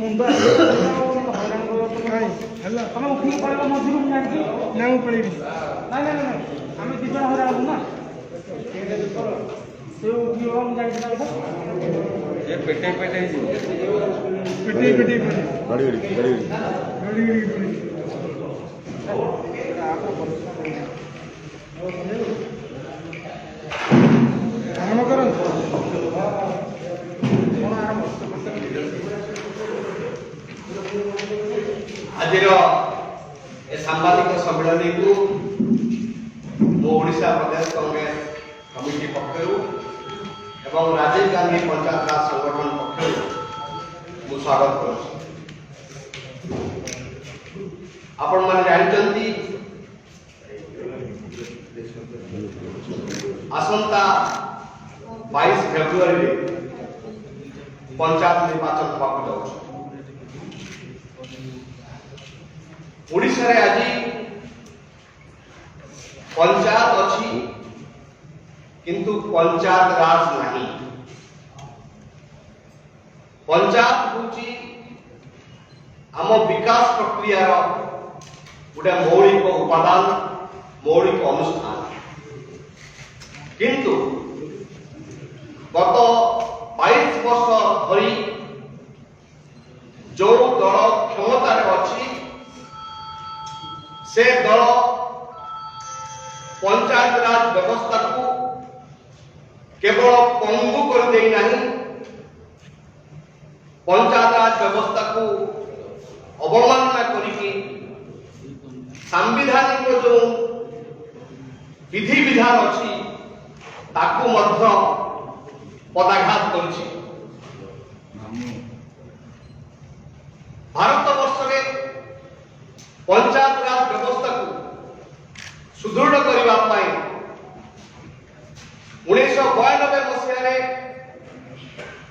ମୁଣ୍ଡ ହେଲା ତମେ ଉଠିକି ପଳେଇବ ମଝିରୁ ମୁଁ ଜାଣିଛି ନା ମୁଁ ପଳେଇବି ନାଇଁ ନାଇଁ ନାଇଁ ଆମେ ଦି ଜଣ ହଇରାଣ ହବୁ ନା ସେ ଉଠିବ ମୁଁ ଜାଣିଛି ନା କଥା ଏ ପେଟେଇ ପେଟେଇ ଯିବ ପେଟେଇ ପେଟେଇ ଗାଡ଼ି ଗାଡ଼ି ଗାଡ଼ି ଗାଡ଼ି ଆରମ୍ଭ କରନ୍ତୁ आज सांबादिक सम्मेलन को ओडिशा प्रदेश कांग्रेस कमिटी पक्षर एवं राजीव गांधी पंचायत राज संगठन पक्षर स्वागत कर आपण माने जानते आसंता 22 फेब्रुआरी पंचायत निर्वाचन होगा जाऊँ ओडिशा रे आज पंचायत अच्छी किंतु पंचायत राज नहीं पंचायत होची आम विकास प्रक्रिया गोटे मौलिक उपादान मौलिक अनुष्ठान किंतु गत 22 वर्ष धरी जो दल क्षमता अच्छी से दल पंचायत राज व्यवस्था को केवल पंगु कर दे नहीं पंचायत राज व्यवस्था को अवमानना करिके संविधानिक जो विधि विधान अच्छी ताकू मध्य पदाघात करिछि भारत वर्ष में पंचायत राज व्यवस्था को सुदृढ़ करने 1992 मसीह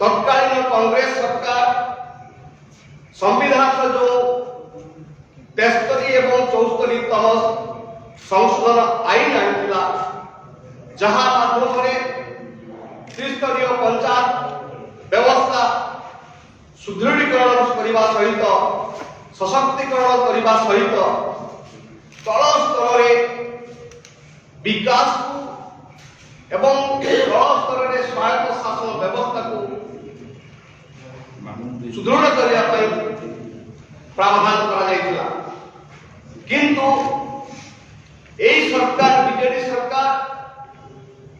तत्कालीन कांग्रेस सरकार संविधान जो 73 एवं 74तम संशोधन आईन आनिला जहां माध्यम त्रिस्तरीय पंचायत व्यवस्था सुदृढ़ीकरण करने सहित सशक्तिकरण करने सहित तल स्तर में विकास को एवं तल स्तर में स्वायत्त शासन व्यवस्था को सुदृढ़ करने प्रावधान करा किंतु यही सरकार बीजेडी सरकार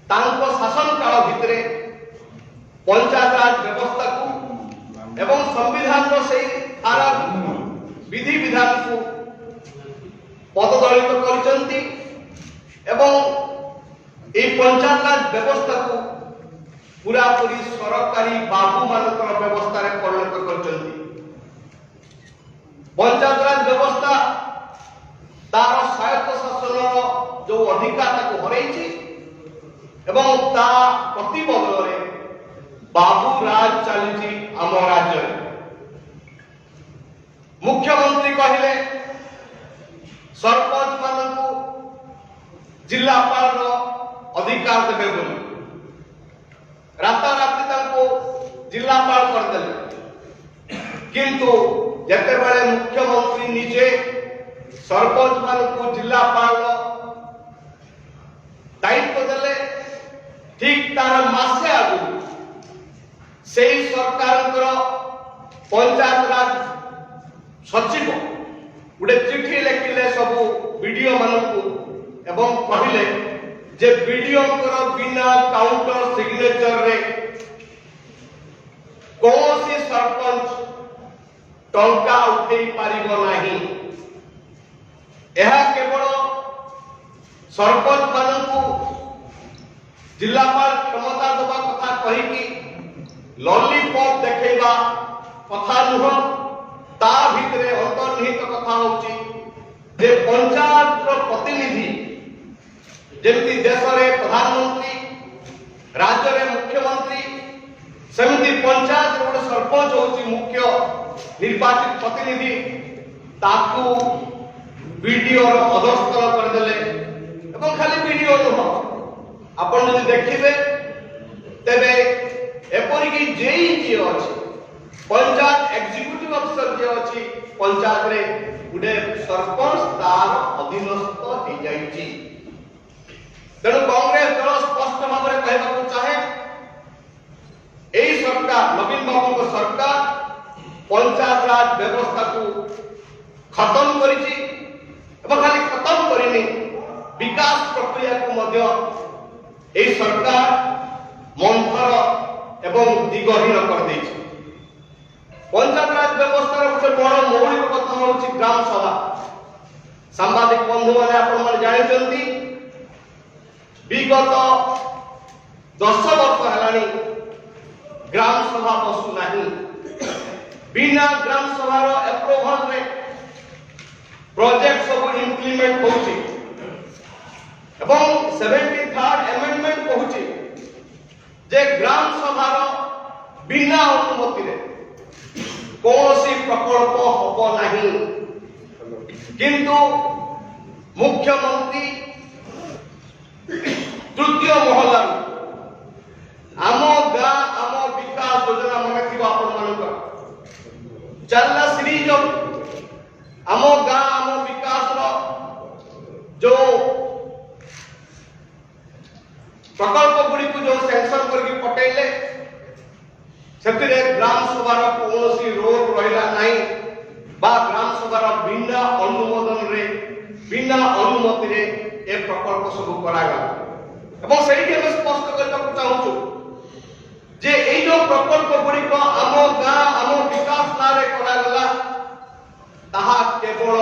तांको शासन काल भितरे पंचायत राज व्यवस्था को एवं संविधान से धारा विधि विधान को पददलित करचंती एवं ए पंचायत राज व्यवस्था को पूरा पूरी सरकारी बाबू मानकर व्यवस्था रे परिणत करचंती पंचायत राज व्यवस्था तार स्वायत्त शासन जो अधिकार ताको हरैछि एवं ता प्रतिबदल रे बाबू राज चली आम राज्य मुख्यमंत्री कहले सरपंच मानू जिलापाल अधिकार देवे बोली राताराति जिलापाल करदे किंतु जते बेले मुख्यमंत्री निजे सरपंच मानू जिलापाल दायित्व देले ठीक तार मासे आगु से सरकार पंचायत राज सचिव गोटे चिठी लिखिले सबू बीडीओ मानू एवं कहले जे बीडीओ बिना काउंटर सिग्नेचर रे कौन सी सरपंच टंका उठे पारिबो नहीं यह केवल सरपंच मानू जिलापाल क्षमता देवा कथा कहीकि लॉलीपॉप देखा कथा नुह ता भितरे अंतर्निहित कथा होची जे पंचायत प्रतिनिधि जेमती देश रे प्रधानमंत्री राज्य रे मुख्यमंत्री सेमती पंचायत रे सरपंच होची मुख्य निर्वाचित प्रतिनिधि ताकू वीडियो अधस्तर करदेले एवं खाली वीडियो नुह आपण जदि देखिबे तेबे एपरिक जेई जी अछि पंचायत एग्जीक्यूटिव अफिसर जे अछि पंचायत रे गुडे सरपंच तार अधीनस्थ हो जाइछि। तेणु कांग्रेस दल स्पष्ट भाव में कहबाक चाहे एई सरकार नवीन बाबू सरकार पंचायत राज व्यवस्था को खत्म करिछि एवं खाली खत्म करिनि विकास प्रक्रिया को मध्य एई सरकार मंथर एवं दिगहीन कर देछि। पंचायत राज व्यवस्था गोटे बड़ मौलिक कथा होछि ग्राम सभा। सांबादिक बंधु माने आपण माने जानिछन्ति विगत 10 वर्ष हेलानी ग्राम सभा बसु नाही। बिना ग्राम सभार अप्रूवल रे प्रोजेक्ट सब इम्प्लीमेंट होछि एवं 73rd अमेंडमेंट कहूछि जे ग्राम सभार बिना अनुमति रे कौनसी प्रकल्प हबो नाही। किंतु मुख्यमंत्री तृतीय महला आम गाँ आम विकास योजना मन थी आपण चलना सीरीज आम गाँ आम विकास जो प्रकल्प गुड़ी को जो सैंक्शन करके पटेले से ग्राम सभार कौन रोल रहा नहीं बा ग्राम सभार बिना अनुमोदन रे बिना अनुमति रे ए प्रकल्प सब करागला। से स्पष्ट करने चाहूँ जे ए जो प्रकल्प गुड़िक आम गाँ आम विकास ना करागला ताहा केवल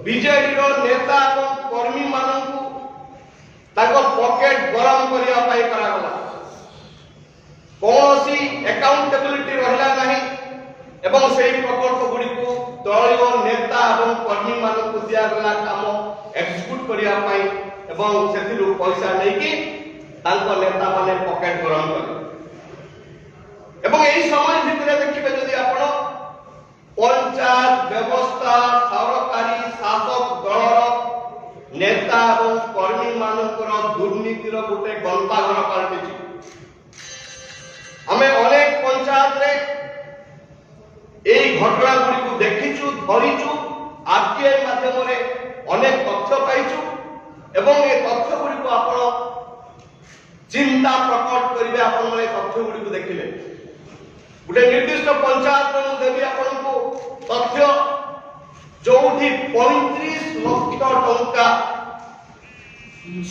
बीजेडी नेता और कर्मी मानू पॉकेट गरम करने करागला। कौन सी अकाउंटेबिलिटी रहा नहीं एवं से प्रकल्प गुड़ी को दलीय नेता और कर्मी मानक दिगला काम एक्जिक्यूट करने एवं से पैसा नहीं नेता माने पॉकेट गरम कर यही समय भितर देखिए जदि आप पंचायत व्यवस्था सरकारी शासक दलर नेता और कर्मी मानकर दुर्नीतिर गोटे गंताघर पाल्टी। हमें अनेक पंचायत रे घटना गुड़ी को देखीचु धरीचु आरटीआई माध्यम रे अनेक तथ्य पाइचु एवं ये तथ्य गुड़ी को आपण चिंता प्रकट करिवे। आपण माने तथ्य गुड़ी को देखिले गोटे निर्दिष्ट पंचायत रे देबी आपण को तथ्य जोठी 35 लाख टंका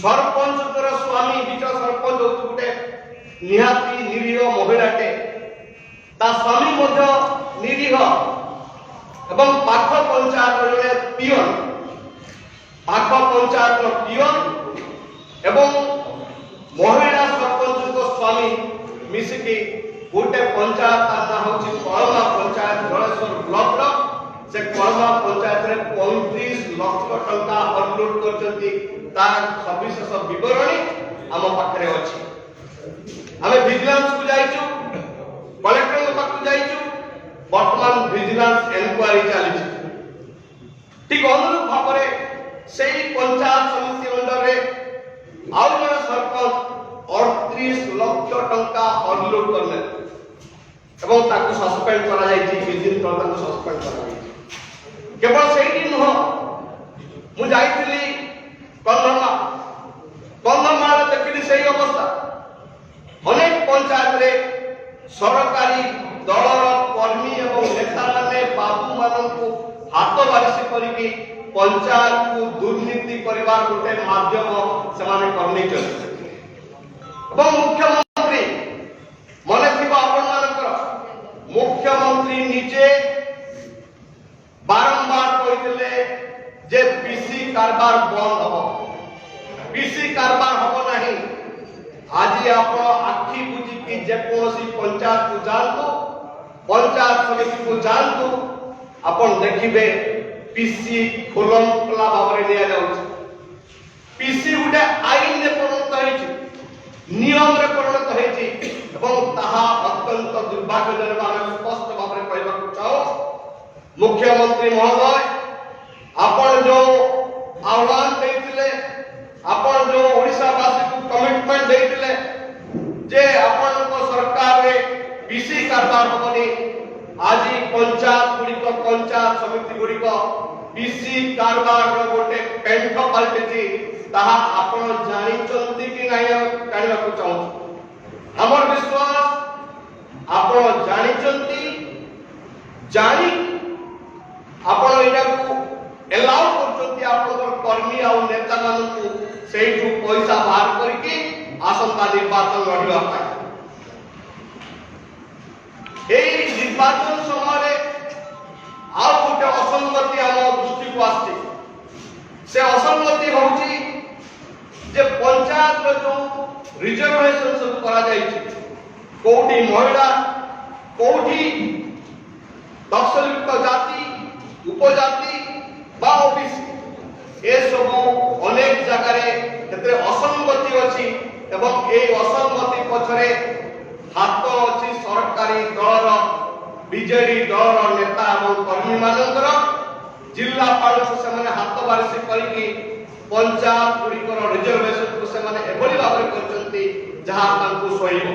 सरपंच स्वामी विच सरपंच गोटे निहाती निरीह महिलाटे ता स्वामी मध्य निरीह एवं पाख पंचायत जड़े पियन पाख पंचायत पियन एवं महिला सरपंच स्वामी मिसिकी गोटे पंचायत ना होची कलमा पंचायत गणेश्वर ब्लॉक से कलमा पंचायत रे 35 लाख टंका अपलोड करचंती तार सविशेष विवरणी आम पाखरे अछि। हमें विजिलेंस को जाइछु कलेक्टर पाक जाइछु वर्तमान विजिलेंस इंक्वायरी चली ठीक अनुरूप भाव में से पंचायत समिति अंडर रे आउ जन सरपंच 38 लाख टंका अपलोड करले एवं ताकू सस्पेंड करा जाइछि 20 दिन तक ताकू सस्पेंड करा जाइछि। केवल सेही नुह मु जाइथिली कंधमा देखिली सही अवस्था अनेक पंचायत रे सरकारी दलर कर्मी एवं नेता माने बाबू मानू हाथ बारिश करिकी पंचायत को दुर्नीति करिवार गोटे माध्यम से करने चलते। मुख्यमंत्री मन थी आपण मानकर मुख्यमंत्री निजे बारंबार कहते जे पीसी कारबार बंद हम पीसी कारबार हम नहीं। आज आप आखि बुझिकी जेकोसी पंचायत को जानतु पंचायत समिति को जानतु आपण देखिबे पीसी खोलम खोला भाव में लिया जाउछ। पीसी गुटे आईन रे परिणत होइछि नियम रे परिणत होइछि एवं ताहा अत्यंत दुर्भाग्यजनक भाव स्पष्ट भाव में कहबाक चाहो। मुख्यमंत्री महोदय आपण जो आह्वान देथिले आपण जो ओडिसा वासी को कमिटमेंट देथिले जे आपण को सरकार रे कारबार होबनी आज पंचायत गुड़िक पंचायत समिति गुड़िक पीसी कारबार गोटे पेंट पलटि ताहा आपण जानिचंती कि नाही जानिबा को चाहू हमर विश्वास आपण जानिचंती जानी आपण एटा को एलाउ करचंती आपण कर्मी आ नेता मानकु सेठु पैसा बाहर करके आसंता निर्वाचन लड़िबा पाई एई निर्वाचन समय आ गोटे असंगति आम दृष्टि को आसी से असंगति होची जे पंचायत रो जो रिजर्वेशन सब करा जायछि कोठी महिला कोठी दक्षयुक्त जाति उपजाति बा ओबीसी ए सब अनेक जगह रे असंगति अछि एवं ए असंगति पछरे हाथ अछि सरकारी दलर बीजेडी दलर नेता एवं कर्मी मानकर जिल्लापाल से हाथ बारिश करके पंचायत गुड़िकर रिजर्वेशन को से एभली भाव करचंती जहां तांको सोइबो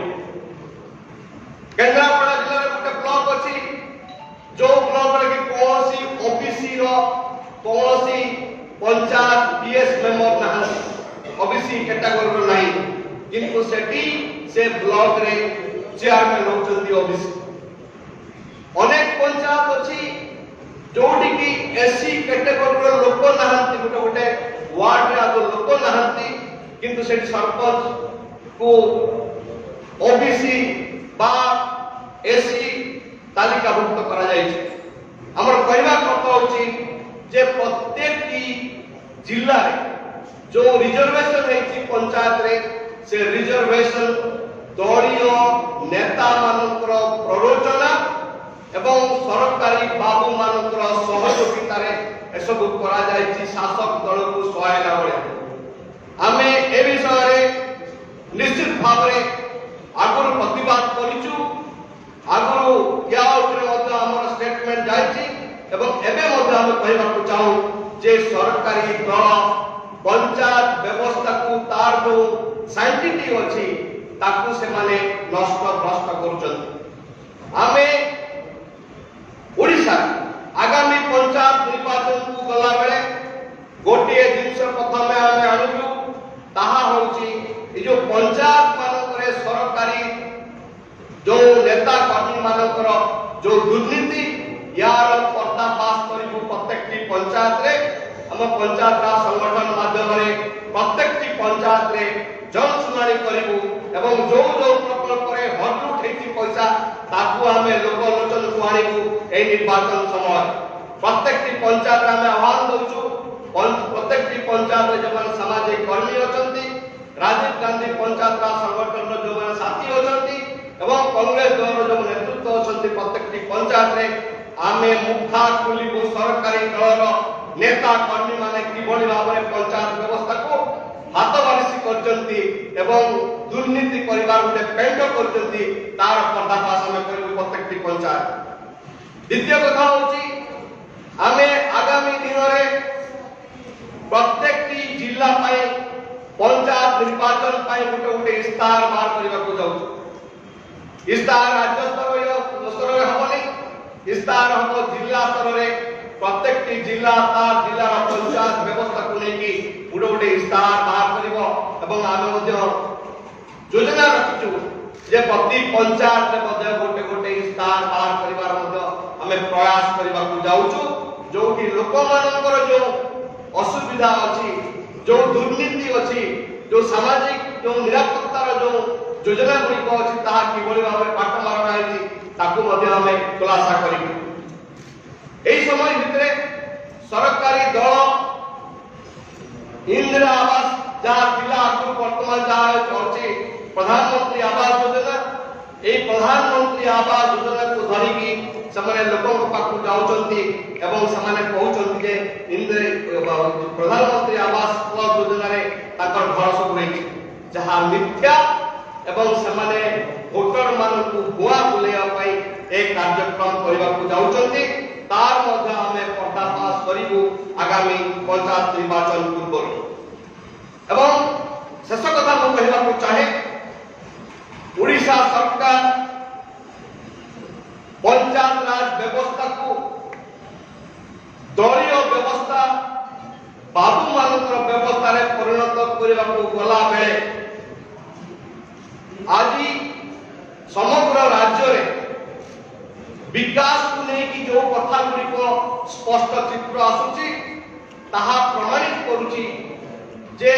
केंद्रापड़ा जिल्ला रे गोटे ब्लॉक अछि जो ब्लॉक रे कोसी ओबीसी रो कोसी पंचायत बीएस मेंबर नाही ओबीसी कैटेगरी रो नाही किंतु सेठी से ब्लॉक रे चेयरमैन होचंती ओबीसी अनेक पंचायत अछि जोटी की एससी कैटेगरी रो लोक नाहंती गोटे गोटे वार्ड रे आदो लोक नाहंती किंतु सेठी सरपंच को ओबीसी बा एससी तालिकाभुक्त करा जायछि हमर कहबा कथा होछि जे प्रत्येक की जिल्ला रे जो रिजर्वेशन हेछि पंचायत रे से रिजर्वेशन दलीय नेता मानकर प्ररोचना एवं सरकारी बाबू मानकर सहयोगिता रे एसबु करा जायछि शासक दल को सहायता बळे आमे ए विषय रे निश्चित भाव रे आगुर प्रतिवाद करिछु आगुर या ऊपर मध्य हमर स्टेटमेंट जायछि एवं एबे मध्य हम कहबा को चाहू जे सरकारी दल पंचायत व्यवस्था को तार जो साइंटिफिक अछि ताकू से माने नष्ट भ्रष्ट करूछन आमे ओडिसा आगामी पंचायत निर्वाचन को गला बेले गोटे जिनस प्रथमे आमे आनुजु ताहा होछि ए जो पंचायत मानकरे सरकारी जो नेता कर्मी मानकर जो दुर्नीति यार पर्दाफाश करिबु प्रत्येक पंचायत रे हम पंचायत राज संगठन माध्यम रे प्रत्येक पंचायत रे जनसुनानी करिबु एवं जो जो प्रकल्प रे हरलुट हेछि पैसा ताकू हमें लोक लोचन को आनिबु ए निर्वाचन समय प्रत्येक पंचायत रे हम आह्वान दउछु प्रत्येक पंचायत रे जवन सामाजिक कर्मी अछंती राजीव गांधी पंचायत राज संगठन रो जो साथी अछंती एवं कांग्रेस दल जो नेतृत्व अछंती प्रत्येक पंचायत रे आमे मुखा खुलिबु सरकारी दलर नेता कर्मी माने किभली भाव रे पंचायत व्यवस्था को हाथ बारिश करचंती एवं दुर्नीति परिवार उठे पेंट करचंती तार पर्दाफाश हम करिबु प्रत्येक पंचायत द्वितीय कथा होची आमे आगामी दिन रे प्रत्येक जिल्ला पाई पंचायत निर्वाचन पाई गोटे गोटे इस्तार बाहर करबा को जाउ इस्तार राज्य स्तर रे होबनी इस्तार हम जिला स्तर रे प्रत्येक जिला तार जिला पंचायत व्यवस्था को लेकी गोटे गोटे इस्तार बाहर करिवो एवं आमे मध्य योजना रखिछु जे प्रति पंचायत रे मध्य गोटे गोटे इस्तार बाहर करिवार मध्य हमें प्रयास करबा को जाउछु जोठी लोक मानकर जो असुविधा अछि जो दुर्नीति अछि जो सामाजिक जो निरापत्तार जो योजना गुड़ी को अछि ताहा किभली भाबे पाठ मारना हेछि ताकू मध्य हमें खुलासा करिबु एई समय भितरे सरकारी दल इंदिरा आवास जहाँ जिला आगु वर्तमान जहाँ अछि प्रधानमंत्री आवास योजना ए प्रधानमंत्री आवास योजना को धरिकी समाने लोकों पाखु जाउचंती एवं समाने कहउचंती जे प्रधानमंत्री आवास योजना रे ताकर घर सब रही जहाँ मिथ्या एवं समाने भोटर मान को भुआ बुलेया पाई एक कार्यक्रम करबा को जाउचंती तार मध्य हमें पर्दाफाश करिबु आगामी पंचायत निर्वाचन पूर्व एवं शेष कथा मु कहबा को चाहे ओडिशा सरकार पंचायत राज व्यवस्था को दलीय व्यवस्था बाबू मानकर व्यवस्था रे परिणत करने को गला बेले आज समग्र राज्य रे विकास को लेकिन जो कथा गुड़िक स्पष्ट चित्र आसुची ताहा प्रमाणित करुची जे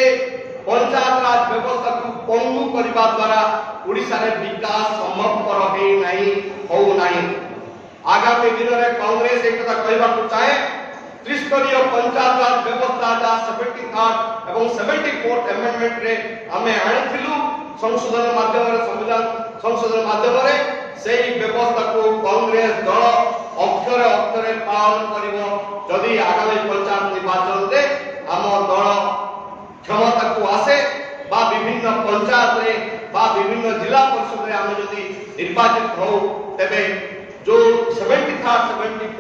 पंचायत राज व्यवस्था को पंगु करने द्वारा ओडिशा रे विकास संभवपर है नहीं हो नहीं। आगामी दिन में कांग्रेस एक कथा कहबा को चाहे त्रिस्तरीय पंचायत राज व्यवस्था 73 एवं 74 अमेंडमेंट रे हमें आनिथिलु संशोधन माध्यम रे संविधान संशोधन माध्यम रे सेही व्यवस्था को कांग्रेस दल अक्षरे अक्षरे पालन करिवो। जदि आगामी पंचायत निर्वाचन रे हम दल क्षमता को आसे बा विभिन्न पंचायत रे बा विभिन्न जिला परिषद रे हम जदि निर्वाचित हो तेबे जो 73 74 अमेंडमेंट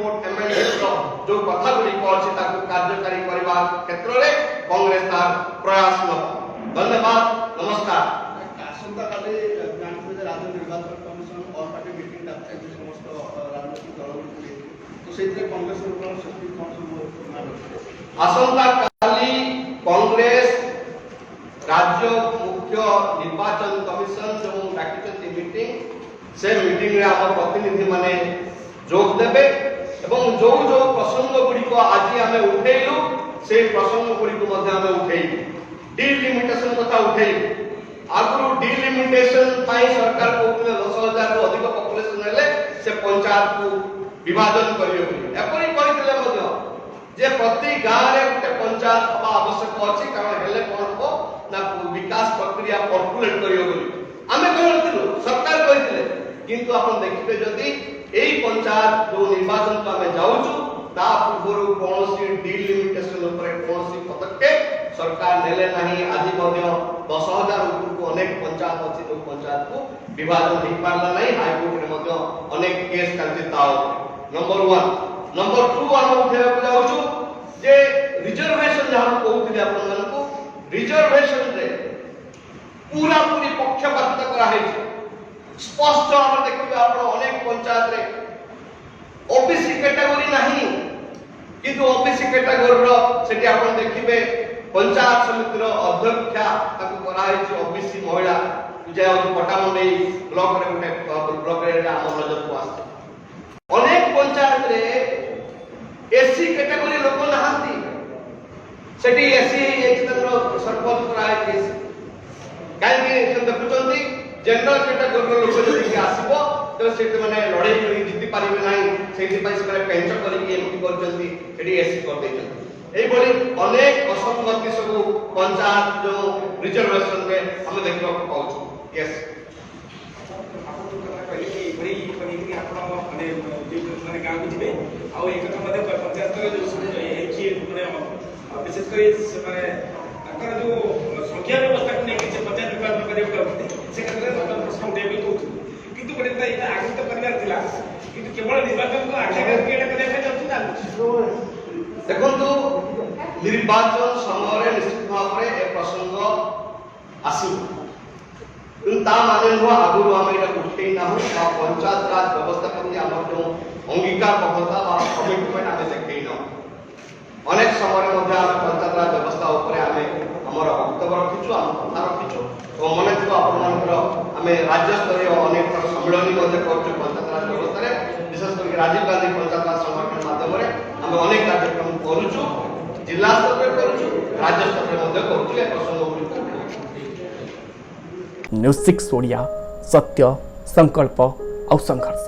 जो कथा गुड़ी अछि ताकू कार्यकारी करबा क्षेत्र रे कांग्रेस तार प्रयास न। धन्यवाद नमस्कार। आसंता काले जानते राज्य निर्वाचन कमिशन और पार्टी मीटिंग डाकते हैं समस्त राजनीतिक दल तो सेतिर कांग्रेस रो शक्ति कोन सब आसंता काली कांग्रेस राज्य मुख्य निर्वाचन कमिशन जो डाकिचंती मीटिंग से मीटिंग रे हम प्रतिनिधि माने जोग देबे एवं जो जो प्रसंग गुडी को आज हमें उठेलु से प्रसंग गुडी को मध्ये हमें उठेई डिलिमिटेशन कथा उठेई आगु डिलिमिटेशन पाई सरकार को 10,000 रो अधिक पॉपुलेशन हेले से पंचायत को विभाजन करियो एपरि कहितले मध्ये जे प्रति गांव रे गुटे पंचायत हवा आवश्यक अछि कारण हेले कोन हो ना विकास प्रक्रिया पर्कुलेट करियो बोली आमे कहलथिलु सरकार कहितले किंतु आपण देखिबे जदी एई पंचायत जो निर्वाचन को हमें जाउछु ता पूर्व कोनोसी डिलिमिटेशन ऊपर कोनोसी पदक्षेप सरकार नेले नहीं। आज मध्ये 10,000 ऊपर को अनेक पंचायत अछि जो पंचायत को विभाजन हो पारला नहीं। हाई कोर्ट रे मध्ये अनेक केस कांचिताओ नंबर 1 नंबर 2 हम उठे को जाउछु जे रिजर्वेशन जहां कहउथिले आपण मन को रिजर्वेशन रे पूरा पूरी पक्षपात करा है स्पष्ट हम देखिबे आपण अनेक पंचायत रे ओबीसी कैटेगरी नहीं किंतु ओबीसी कैटेगरी रो सेठी आपण देखिबे पंचायत समिति रो अध्यक्षा ताकू करा है ओबीसी महिला जे पटामुंडई ब्लॉक रे गुटे ब्लॉक रे हम नजर को आसे अनेक पंचायत रे एससी कैटेगरी लोक नहांती सेठी एससी एक तंत्र सरपंच करा है काहे कि देखुचंती जनरल कैटेगरी लोक जदि आसीबो तो सेठ माने लड़ाई करी जिति पारिबे नाही सेठी पई से पेंशन करी के एमपी करचंती सेठी एससी कर दैचंती। एई बड़ी अनेक असंगति सब पंचायत जो रिजर्वेशन रे हम देखबा को पाउछु। यस आपण तो कथा कहले कि बड़ी कनी कि आपण माने जे माने गांव जिबे आ एक कथा मध्ये पंचायत रे जो एची माने विशेष कर माने ताकर जो संख्या व्यवस्था को लेके जे पंचायत विभाग करे करते से क्षेत्र में प्रश्न देबे तो किंतु बड़े एटा आगु तो परिवार थिला किंतु केवल निर्वाचन को आगे करके एटा करे जाउछ ना देखंतु निर्वाचन समय निश्चित भाव रे ए प्रसंग आसीबो ता माने हो आगु हम एटा उठेई ना हो पंचायत राज व्यवस्था प्रति हमर जो अंगीकार बद्धता बा कमिटमेंट आमे देखै ना अनेक समय मध्ये हम पंचायत राज व्यवस्था ऊपर आमे हमर वक्तव्य रखिछु हम कथा रखिछु तो मने तो आपनकर आमे राज्य स्तरीय अनेक सम्मेलन मध्ये करछु पंचायत राज व्यवस्था रे विशेष करके राजीव गांधी पंचायत राज संगठन माध्यम रे हम अनेक कार्यक्रम करूछु जिला स्तर पे करूछु राज्य स्तर पे मध्ये करूछु ए प्रसंग गुडी न्यूज़ 6 ओडिया सत्य संकल्प और संघर्ष।